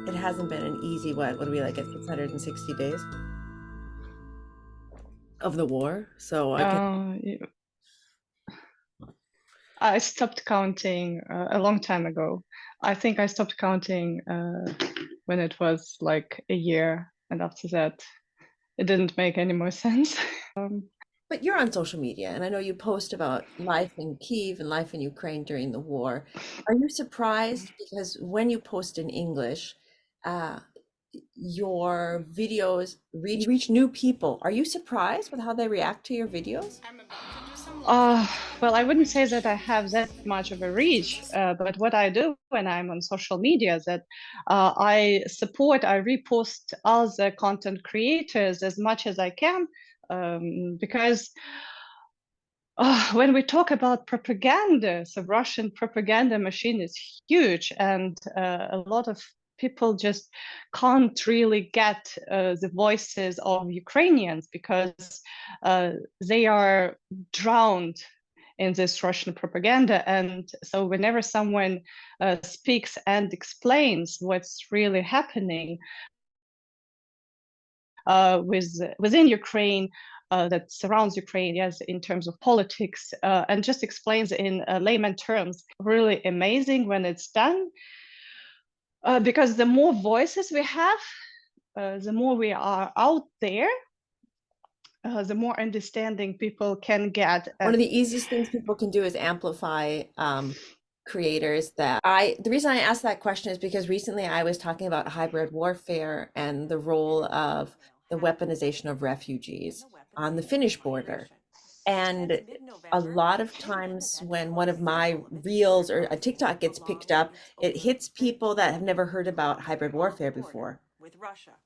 it hasn't been an easy, what are we like at 660 days of the war? So I can. Yeah. I stopped counting a long time ago. I think I stopped counting when it was like a year, and after that, it didn't make any more sense. But you're on social media, and I know you post about life in Kiev and life in Ukraine during the war. Are you surprised? Because when you post in English, uh, your videos reach new people. Are you surprised with how they react to your videos? Uh, well, I wouldn't say that I have that much of a reach, but what I do when I'm on social media is that I repost other content creators as much as I can, because when we talk about propaganda, so Russian propaganda machine is huge, and a lot of people just can't really get the voices of Ukrainians because they are drowned in this Russian propaganda. And so whenever someone speaks and explains what's really happening within Ukraine, that surrounds Ukraine, yes, in terms of politics, and just explains in layman terms, really amazing when it's done. Because the more voices we have, the more we are out there, the more understanding people can get. One of the easiest things people can do is amplify creators that the reason I asked that question is because recently I was talking about hybrid warfare and the role of the weaponization of refugees on the Finnish border. And a lot of times when one of my reels or a TikTok gets picked up, it hits people that have never heard about hybrid warfare before.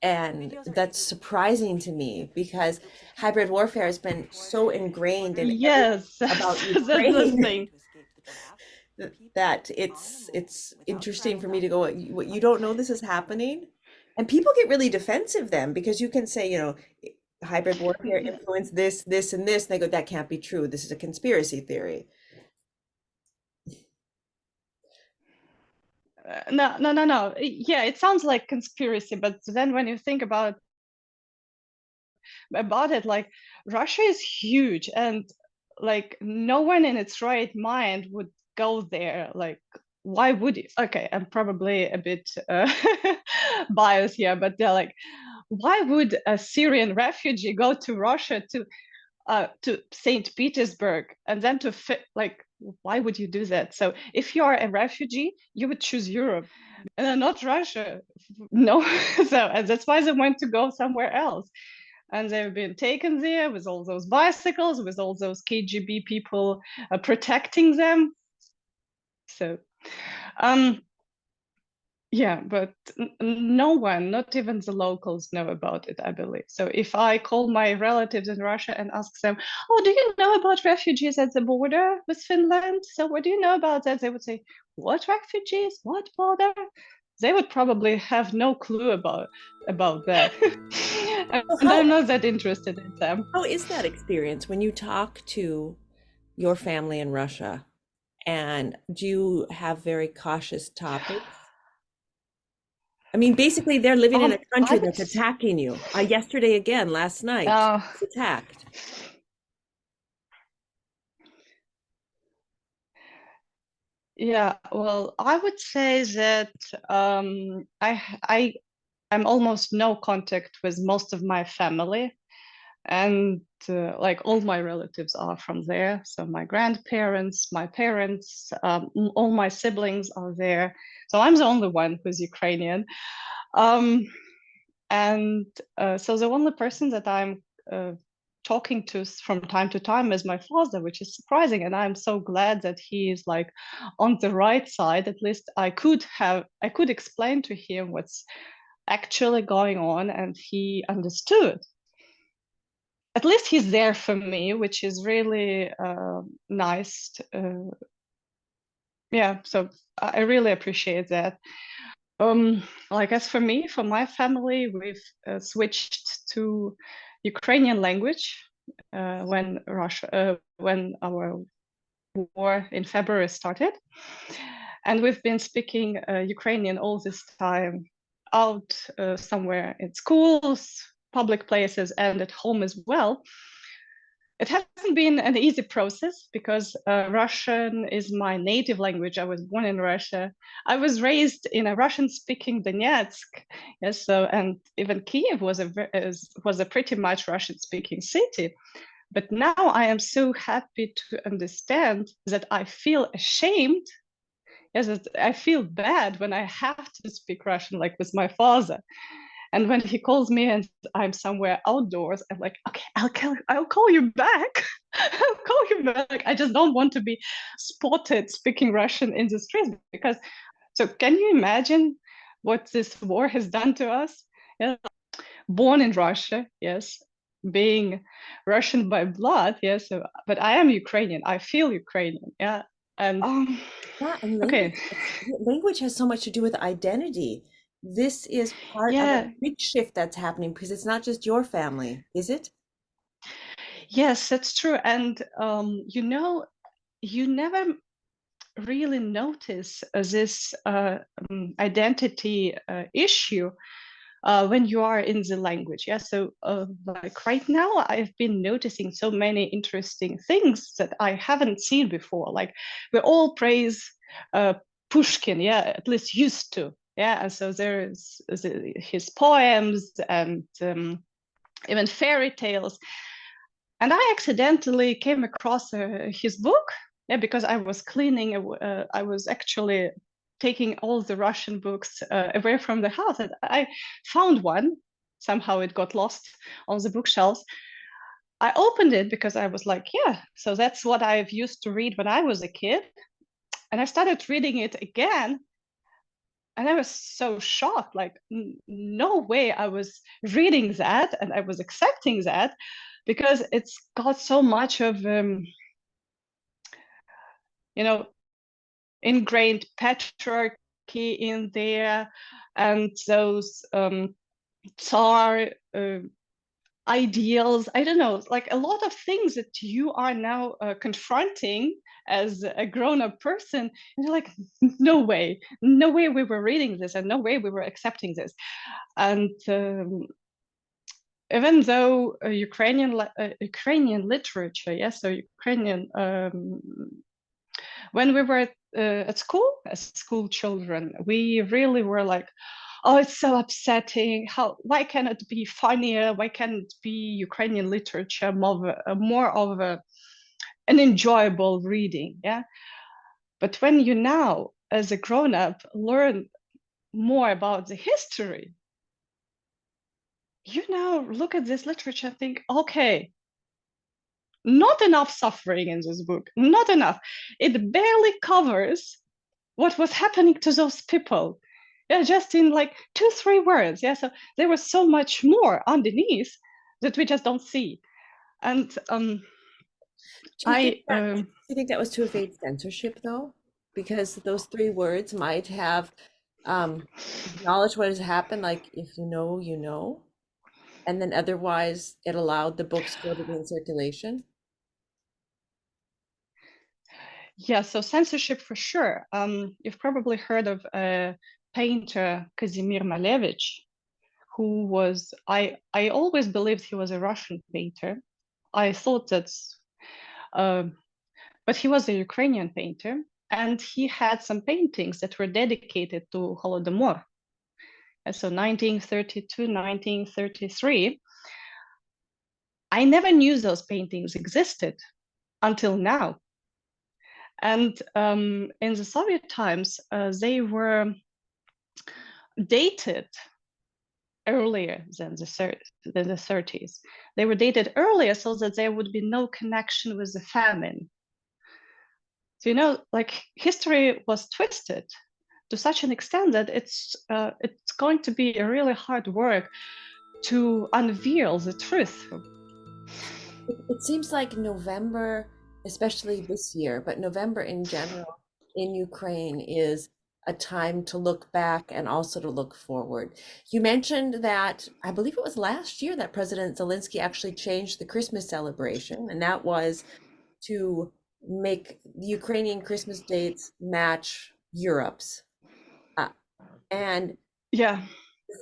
And that's surprising to me because hybrid warfare has been so ingrained in everything Yes, about that's the Ukraine thing. that it's interesting for me to go, what, you don't know this is happening? And people get really defensive then because you can say, hybrid warfare influenced this, this, and this. And they go, that can't be true. This is a conspiracy theory. No, no, no, no. Yeah, it sounds like conspiracy, but then when you think about it, like Russia is huge, and like no one in its right mind would go there. Like, why would you? Okay, I'm probably a bit biased here, but they're like, why would a Syrian refugee go to Russia to St. Petersburg and then like, why would you do that? So if you are a refugee, you would choose Europe and not Russia. No, so and that's why they want to go somewhere else. And they've been taken there with all those bicycles, with all those KGB people protecting them. So, um, yeah, but no one, not even the locals, know about it, I believe. So if I call my relatives in Russia and ask them, "Oh, do you know about refugees at the border with Finland? So what do you know about that?" They would say, "What refugees? What border?" They would probably have no clue about that. So And I'm not that interested in them. how is that experience when you talk to your family in Russia? And do you have very cautious topics? I mean, basically, they're living in a I country would, that's attacking you. Yesterday, again, last night, uh, was attacked. yeah, well, I would say that I'm almost no contact with most of my family, and like all my relatives are from there. So my grandparents, my parents, all my siblings are there. So I'm the only one who's Ukrainian. Um, and so the only person that I'm talking to from time to time is my father, which is surprising. And I'm so glad that he is like on the right side. At least I could explain to him what's actually going on, and he understood. At least he's there for me, which is really nice. Yeah, so I really appreciate that. Like as for me, for my family, we've switched to Ukrainian language when our war in February started, and we've been speaking Ukrainian all this time. out somewhere in schools, public places, and at home as well. It hasn't been an easy process because Russian is my native language. I was born in Russia. I was raised in a Russian-speaking Donetsk, yes. So, and even Kiev was a pretty much Russian-speaking city. But now I am so happy to understand that I feel ashamed. Yes, I feel bad when I have to speak Russian, like with my father. And when he calls me and I'm somewhere outdoors, I'm like, okay, I'll call you back. I'll call you back. I just don't want to be spotted speaking Russian in the streets because. So can you imagine what this war has done to us? Yeah. Born in Russia, yes, being Russian by blood, yes, so, but I am Ukrainian. I feel Ukrainian, yeah, and Yeah, and okay, language has so much to do with identity. This is part of a yeah, big shift that's happening because it's not just your family, is it? yes, that's true. And you never really notice this identity issue when you are in the language. Yeah. So, like right now, I've been noticing so many interesting things that I haven't seen before. Like we all praise uh, Pushkin, yeah, at least used to. Yeah. And so there's his poems and even fairy tales. And I accidentally came across his book, yeah, because I was cleaning. I was actually taking all the Russian books away from the house, and I found one. Somehow it got lost on the bookshelves. I opened it because I was like, yeah, so that's what I've used to read when I was a kid. And I started reading it again. And I was so shocked, like, no way I was reading that and I was accepting that because it's got so much of you know, ingrained patriarchy in there, and those Tsar ideals. I don't know, like a lot of things that you are now confronting as a grown-up person. And you're like, no way, no way we were reading this, and no way we were accepting this. And even though Ukrainian literature, yes, so Ukrainian when we were at school as school children, we really were like, oh, it's so upsetting. Why can it be funnier? Why can't it be Ukrainian literature more of an enjoyable reading? Yeah. But when you now, as a grown up, learn more about the history, you now look at this literature and think, okay, not enough suffering in this book, not enough. It barely covers what was happening to those people. Yeah, just in like 2, 3 words. Yeah, so there was so much more underneath that we just don't see. And Do you think I that do you think that was to evade censorship though? Because those three words might have acknowledged what has happened, like if you know, you know, and then otherwise it allowed the book still to be in circulation. Yeah, so censorship for sure. You've probably heard of painter Kazimir Malevich, who was I always believed he was a Russian painter. I thought that's uh, but he was a Ukrainian painter, and he had some paintings that were dedicated to Holodomor. And so 1932, 1933. I never knew those paintings existed until now. And in the Soviet times, they were dated earlier than the 30s. They were dated earlier so that there would be no connection with the famine. So, like history was twisted to such an extent that it's going to be a really hard work to unveil the truth. It seems like November, especially this year, but November in general in Ukraine is a time to look back and also to look forward. You mentioned that, I believe it was last year that President Zelensky actually changed the Christmas celebration, and that was to make the Ukrainian Christmas dates match Europe's. Uh, and Yeah.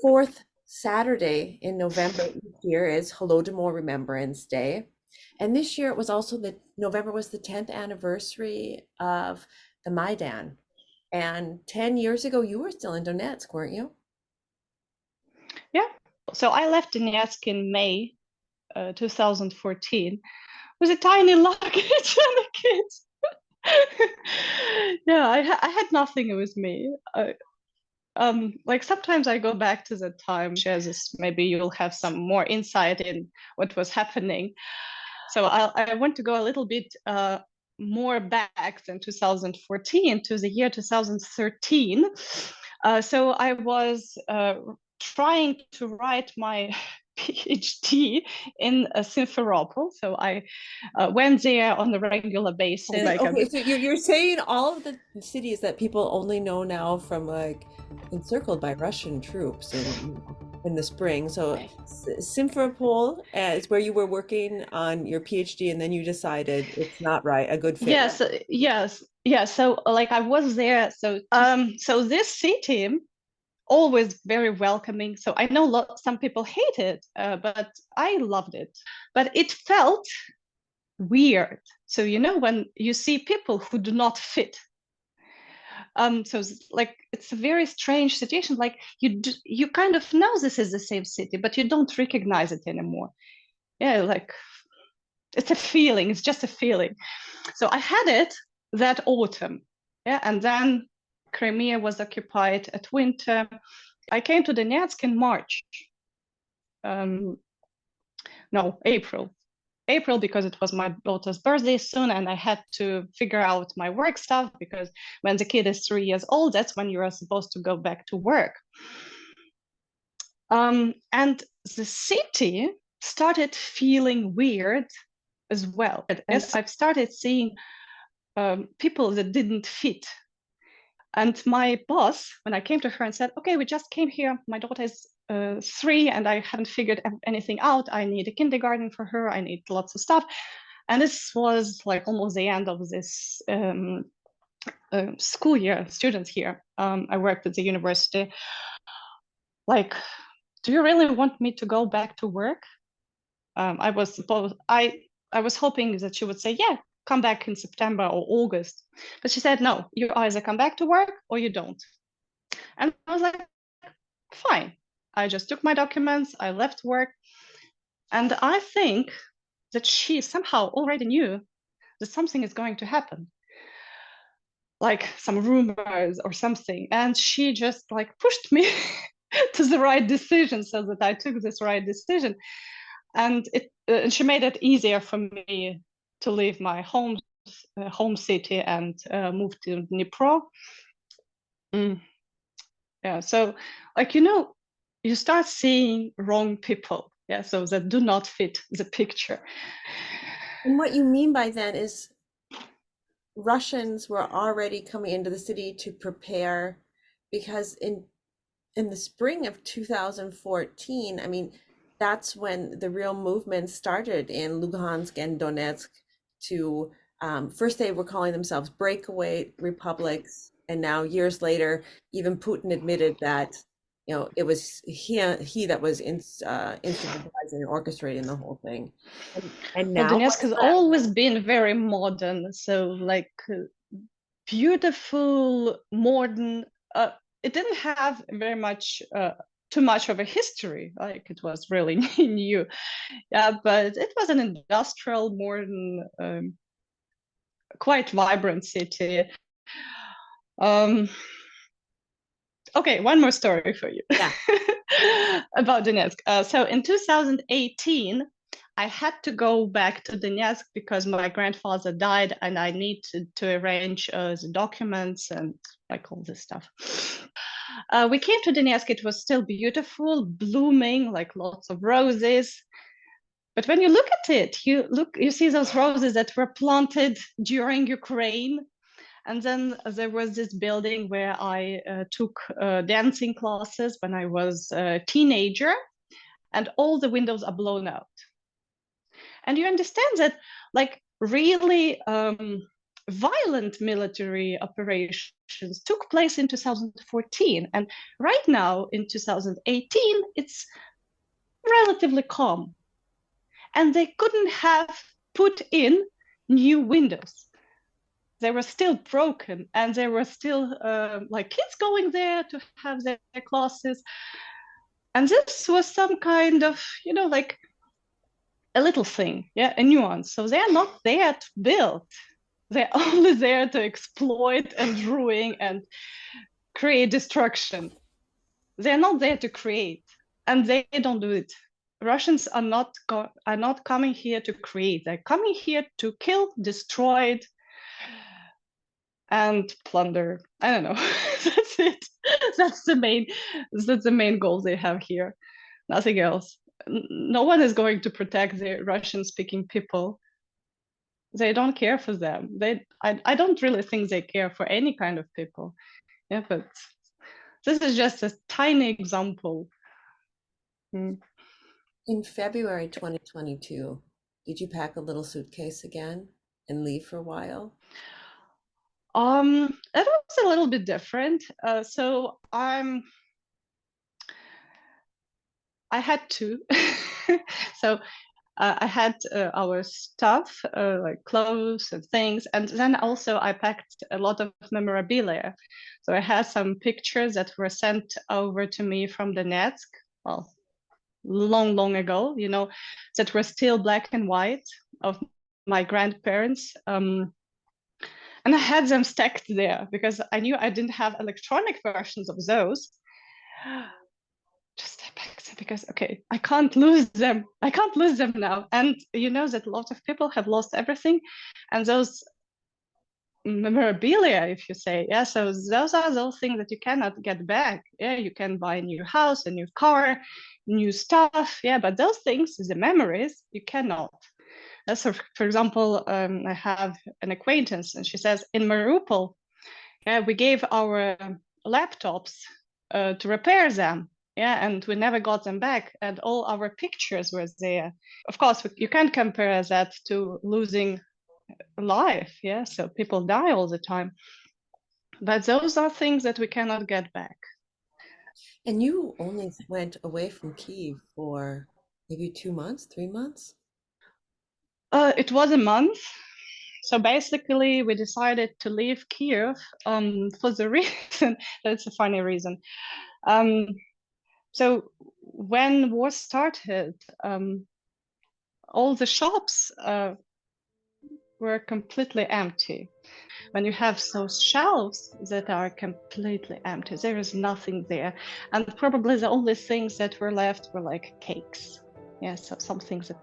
Fourth Saturday in November each year is Holodomor Remembrance Day. And this year it was also November was the 10th anniversary of the Maidan. And 10 years ago, you were still in Donetsk, weren't you? Yeah. So I left Donetsk in May 2014 with a tiny luggage and a kid. Yeah, I had nothing with me. Like sometimes I go back to the time, shares this, maybe you'll have some more insight in what was happening. So I want to go a little bit more back than 2014 to the year 2013. So I was trying to write my PhD in Simferopol. So I went there on a regular basis. So, Like a okay, bit, so you're saying all of the cities that people only know now from like encircled by Russian troops in the spring. So Simferopol is where you were working on your PhD, and then you decided it's not right, a good fit. yes, yes, yes. So like I was there. So this city always very welcoming. So I know some people hate it, but I loved it. But it felt weird. So you know when you see people who do not fit. So like it's a very strange situation. Like you kind of know this is the same city, but you don't recognize it anymore. Yeah, like it's a feeling. It's just a feeling. So I had it that autumn. Yeah, and then Crimea was occupied at winter. I came to Donetsk in March. No, April because it was my daughter's birthday soon, and I had to figure out my work stuff because when the kid is 3 years old, that's when you are supposed to go back to work. And the city started feeling weird as well. And I've started seeing people that didn't fit. And my boss, when I came to her and said, okay, we just came here, my daughter is 3 and I haven't figured anything out. I need a kindergarten for her. I need lots of stuff. And this was like almost the end of this school year, students here. I worked at the university. Like, do you really want me to go back to work? I was hoping that she would say, yeah, come back in September or August. But she said, no, you either come back to work or you don't. And I was like, fine. I just took my documents, I left work. And I think that she somehow already knew that something is going to happen, like some rumors or something. And she just like pushed me to the right decision so that I took this right decision. And she made it easier for me to leave my home city and move to Dnipro. Mm. Yeah, so like you start seeing wrong people, yeah, so that do not fit the picture. And what you mean by that is Russians were already coming into the city to prepare because in the spring of 2014, I mean, that's when the real movement started in Lugansk and Donetsk to first they were calling themselves breakaway republics, and now years later, even Putin admitted that it was he that was instrumentalizing and orchestrating the whole thing. And Well, now Donetsk what's has left? always been very modern, so like beautiful, modern. It didn't have very much, too much of a history. Like it was really new, yeah. But it was an industrial, modern, quite vibrant city. Um, okay, one more story for you Yeah. about Donetsk. So in 2018, I had to go back to Donetsk because my grandfather died and I need to arrange the documents and like all this stuff. We came to Donetsk, it was still beautiful, blooming, like lots of roses. But when you look at it, you see those roses that were planted during Ukraine. And then there was this building where I took dancing classes when I was a teenager, and all the windows are blown out. And you understand that, like, really violent military operations Russians took place in 2014. And right now, in 2018, it's relatively calm. And they couldn't have put in new windows. They were still broken, and there were still like kids going there to have their classes. And this was some kind of, like a little thing, yeah, a nuance. So they're not there to build. They're only there to exploit and ruin and create destruction. They're not there to create, and they don't do it. Russians are not coming here to create. They're coming here to kill, destroy, and plunder. I don't know. That's it. That's the main goal they have here. Nothing else. No one is going to protect the Russian-speaking people. They don't care for them. I don't really think they care for any kind of people. Yeah, but this is just a tiny example. Mm. In February 2022, did you pack a little suitcase again and leave for a while? It was a little bit different. So I had to. So I had our stuff, like clothes and things, and then also I packed a lot of memorabilia. So I had some pictures that were sent over to me from the Netsk, well, long ago, that were still black and white of my grandparents. And I had them stacked there because I knew I didn't have electronic versions of those. Just back because okay, I can't lose them. I can't lose them now. And you know that a lot of people have lost everything, and those memorabilia, if you say, yeah, so those are those things that you cannot get back. Yeah, you can buy a new house, a new car, new stuff. Yeah, but those things, the memories, you cannot. So, for example, I have an acquaintance, and she says in Mariupol, yeah, we gave our laptops to repair them. Yeah, and we never got them back, and all our pictures were there. Of course, you can't compare that to losing life. Yeah, so people die all the time, but those are things that we cannot get back. And you only went away from Kyiv for maybe 2 months, 3 months? It was a month. So basically, we decided to leave Kiev for the reason that's a funny reason. Um, so when war started, all the shops were completely empty. When you have those shelves that are completely empty, there is nothing there. And probably the only things that were left were like cakes. Yeah, so some things that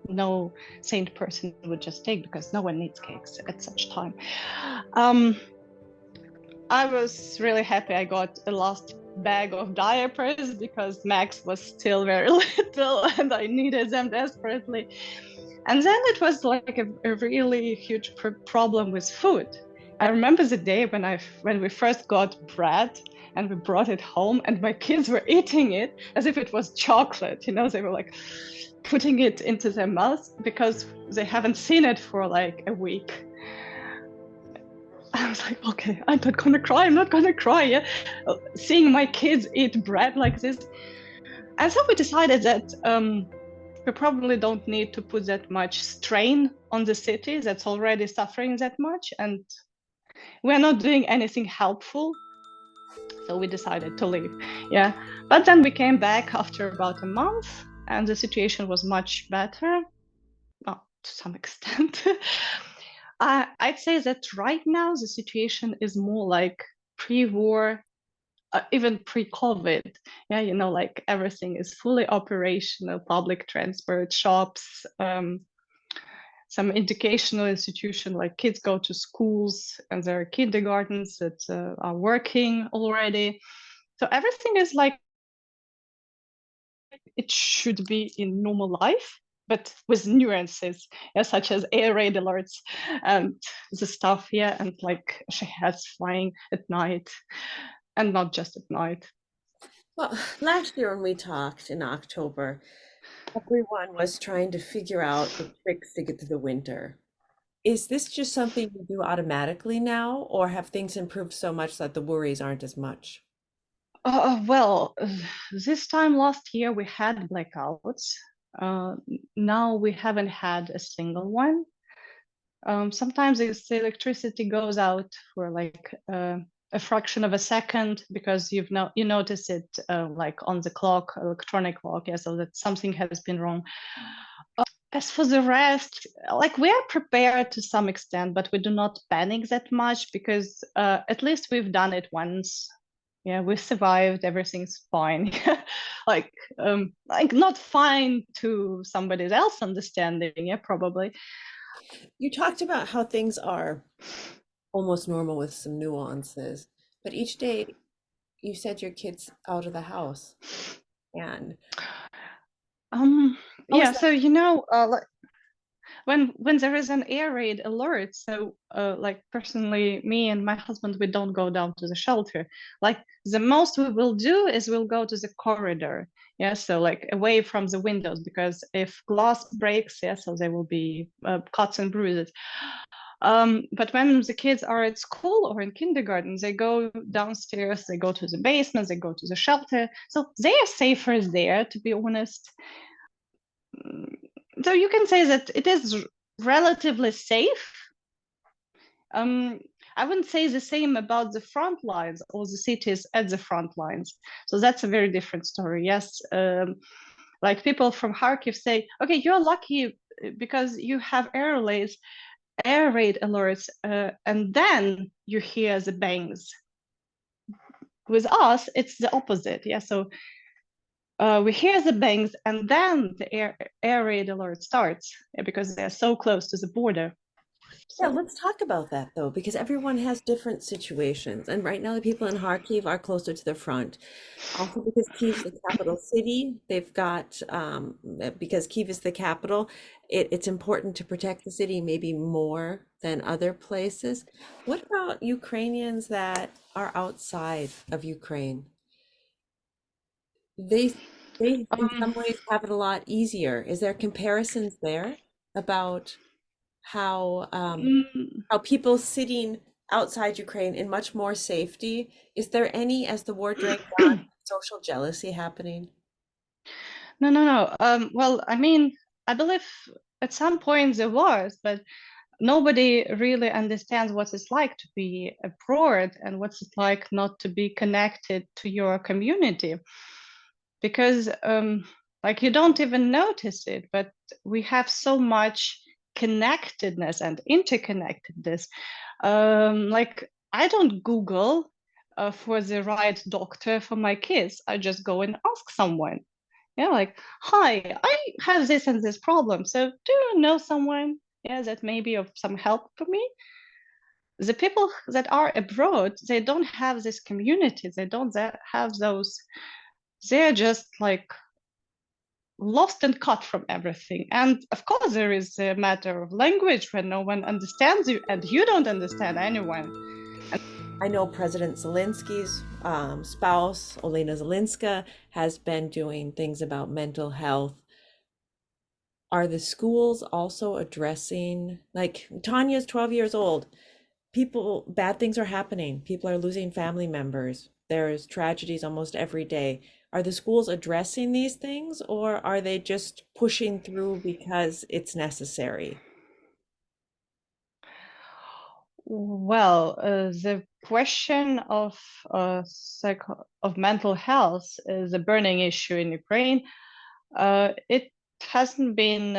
no sane person would just take because no one needs cakes at such time. I was really happy I got a last bag of diapers because Max was still very little and I needed them desperately. And then it was like a really huge problem with food. I remember the day when we first got bread and we brought it home and my kids were eating it as if it was chocolate. They were like putting it into their mouths because they haven't seen it for like a week. I was like, okay, I'm not gonna cry. I'm not gonna cry. Yeah? Seeing my kids eat bread like this. And so we decided that we probably don't need to put that much strain on the city that's already suffering that much. And we're not doing anything helpful. So we decided to leave. Yeah. But then we came back after about a month and the situation was much better. Well, to some extent. I'd say that right now the situation is more like pre-war, even pre-COVID. Yeah, like everything is fully operational, public transport, shops, some educational institution, like kids go to schools and there are kindergartens that are working already. So everything is like it should be in normal life, but with nuances, yeah, such as air raid alerts and the stuff, yeah, and like shaheeds flying at night, and not just at night. Well, last year when we talked in October, everyone was trying to figure out the tricks to get through the winter. Is this just something you do automatically now, or have things improved so much that the worries aren't as much? Well, this time last year we had blackouts. Uh, Now we haven't had a single one. Sometimes the electricity goes out for like a fraction of a second because you notice it like on the clock, electronic clock, yeah, so that something has been wrong. As for the rest, like we are prepared to some extent, but we do not panic that much because at least we've done it once. Yeah, we survived. Everything's fine. Like not fine to somebody else understanding. Yeah, probably. You talked about how things are almost normal with some nuances, but each day you said your kid's out of the house. And Um, how is yeah. that? So when there is an air raid alert, so like personally, me and my husband, we don't go down to the shelter. Like the most we will do is we'll go to the corridor. Yeah, so like away from the windows, because if glass breaks, yeah, so there will be cuts and bruises. But when the kids are at school or in kindergarten, they go downstairs, they go to the basement, they go to the shelter. So they are safer there, to be honest. So you can say that it is relatively safe. Um, I wouldn't say the same about the front lines or the cities at the front lines. So that's a very different story. Yes, like people from Kharkiv say, okay, you're lucky because you have air raid alerts, and then you hear the bangs. With us, it's the opposite. Yeah, so we hear the bangs, and then the air raid alert starts, yeah, because they're so close to the border. Yeah, So let's talk about that though, because everyone has different situations. And right now, the people in Kharkiv are closer to the front. Also, because Kyiv's the capital city, they've got, because Kyiv is the capital, it's important to protect the city maybe more than other places. What about Ukrainians that are outside of Ukraine? They they in um, some ways have it a lot easier. Is there comparisons there about how mm, how people sitting outside Ukraine in much more safety? Is there any, as the war drags on, social jealousy happening? no. Well, I mean, I believe at some point there was, but nobody really understands what it's like to be abroad and what's it like not to be connected to your community. Because, like, you don't even notice it, but we have so much connectedness and interconnectedness. Like, I don't Google for the right doctor for my kids. I just go and ask someone. Yeah, like, hi, I have this and this problem. So do you know someone, yeah, that may be of some help for me? The people that are abroad, they don't have this community. They don't have those. They're just like lost and cut from everything. And of course, there is a matter of language when no one understands you and you don't understand anyone. I know President Zelensky's spouse, Olena Zelenska, has been doing things about mental health. Are the schools also addressing, like Tanya's 12 years old, people, bad things are happening. People are losing family members. There's tragedies almost every day. Are the schools addressing these things, or are they just pushing through because it's necessary? Well, the question of mental health is a burning issue in Ukraine. It hasn't been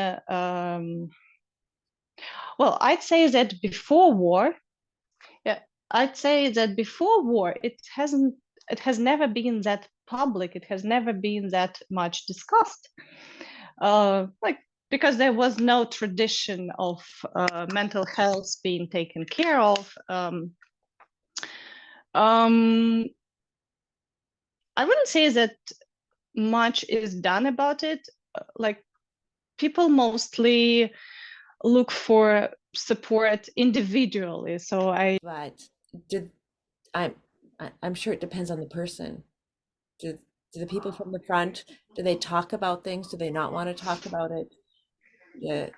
well. I'd say that before war, yeah, I'd say that before war, it has never been that public. It has never been that much discussed. Like because there was no tradition of mental health being taken care of. Um, I wouldn't say that much is done about it. Like people mostly look for support individually. So I But did I'm I'm sure it depends on the person. Do do the people from the front, do they talk about things? Do they not want to talk about it? Yeah.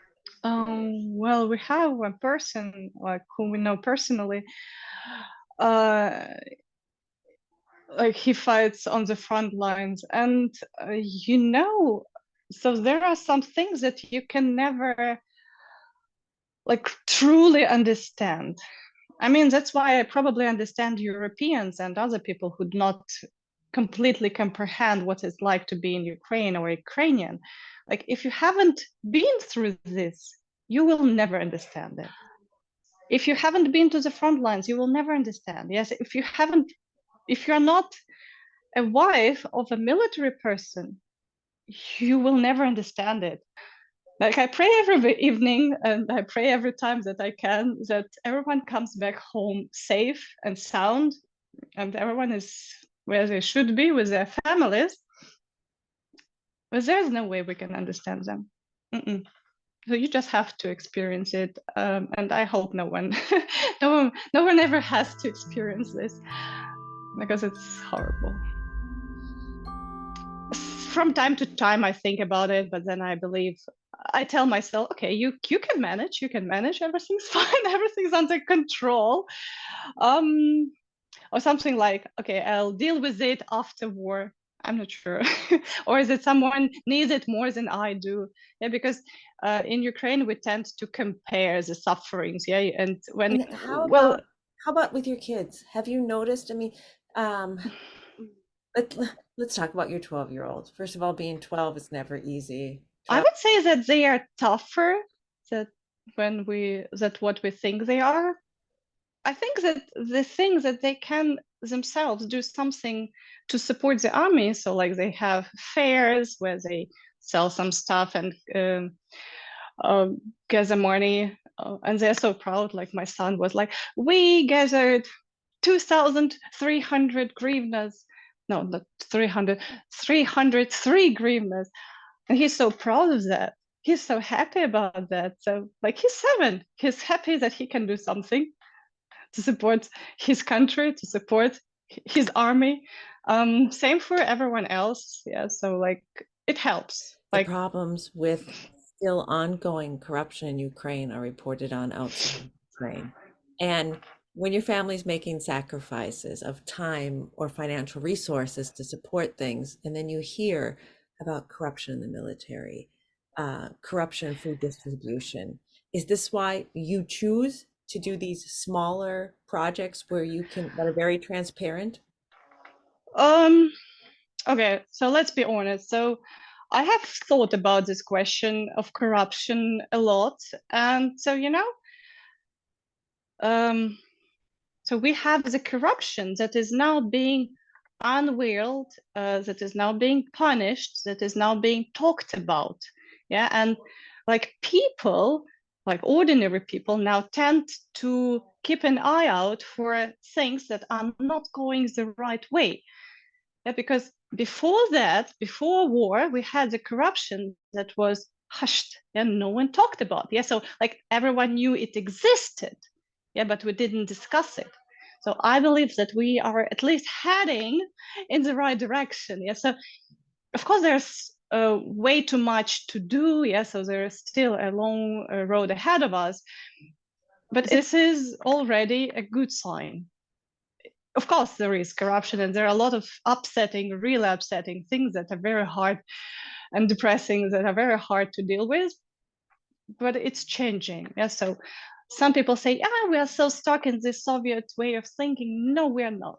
Well, we have one person like whom we know personally. Uh, like he fights on the front lines, and you know, so there are some things that you can never like truly understand. I mean, that's why I probably understand Europeans and other people who do not completely comprehend what it's like to be in Ukraine or Ukrainian. Like, if you haven't been through this, you will never understand it. If you haven't been to the front lines, you will never understand. Yes, if you're not a wife of a military person, you will never understand it. Like I pray every evening and I pray every time that I can that everyone comes back home safe and sound and everyone is where they should be with their families. But there's no way we can understand them. Mm-mm. So you just have to experience it, and I hope no one, no one ever has to experience this because it's horrible. From time to time, I think about it, but then I believe I tell myself, okay, you can manage, everything's fine, everything's under control, or something like, okay, I'll deal with it after war. I'm not sure. Or is it someone needs it more than I do? Yeah, because in Ukraine we tend to compare the sufferings. Yeah, and when And well, how about with your kids? Have you noticed? I mean, um, let, let's talk about your 12-year-old. First of all, being 12 is never easy. I would say that they are tougher that that what we think they are. I think that the thing that they can themselves do something to support the army. So like they have fairs where they sell some stuff and gather money. And they're so proud. Like my son was like, we gathered 2,300 grivnas. No, not 300, 303 grivnas. And he's so proud of that. He's so happy about that. So like he's 7. He's happy that he can do something to support his country, to support his army. Same for everyone else. Yeah, so like it helps. The Like problems with still ongoing corruption in Ukraine are reported on outside Ukraine. And when your family's making sacrifices of time or financial resources to support things, and then you hear about corruption in the military, corruption in food distribution, is this why you choose to do these smaller projects where you can that are very transparent? um okay, so let's be honest. So I have thought about this question of corruption a lot. And so, um, so we have the corruption that is now being unveiled, that is now being punished, that is now being talked about. Yeah. And like people, like ordinary people now tend to keep an eye out for things that are not going the right way. Yeah, because before that, before war, we had the corruption that was hushed and no one talked about. Yeah, so like everyone knew it existed. Yeah, but we didn't discuss it. So I believe that we are at least heading in the right direction. Yeah, so of course there's way too much to do. Yeah, so there's still a long road ahead of us. But this is already a good sign. Of course there is corruption and there are a lot of really upsetting things that are very hard and depressing, that are very hard to deal with, but it's changing. Yeah, so some people say, we are so stuck in this Soviet way of thinking. No, we are not.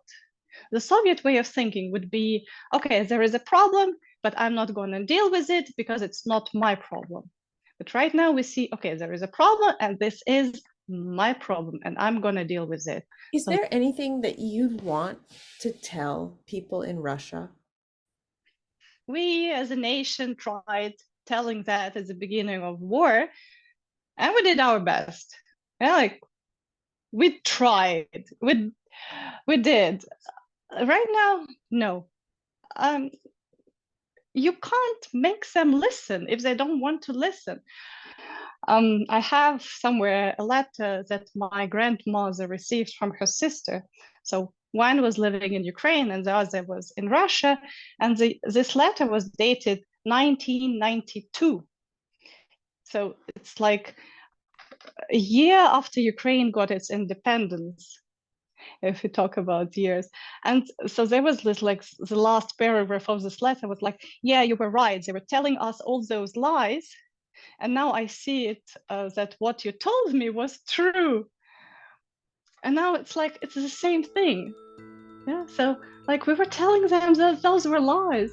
The Soviet way of thinking would be, okay, there is a problem, but I'm not going to deal with it because it's not my problem. But right now we see, okay, there is a problem and this is my problem and I'm going to deal with it. Is So there anything that you'd want to tell people in Russia? we as a nation tried telling that at the beginning of war, and we did our best. Yeah, like we tried, we did. Right now, no. Um, you can't make them listen if they don't want to listen. I have somewhere a letter that my grandmother received from her sister. So one was living in Ukraine and the other was in Russia. And this letter was dated 1992. So it's like a year after Ukraine got its independence, if we talk about years. And so there was this, like, the last paragraph of this letter was like, yeah, you were right. They were telling us all those lies. And now I see it, that what you told me was true. And now it's like, it's the same thing. Yeah. So, like, we were telling them that those were lies.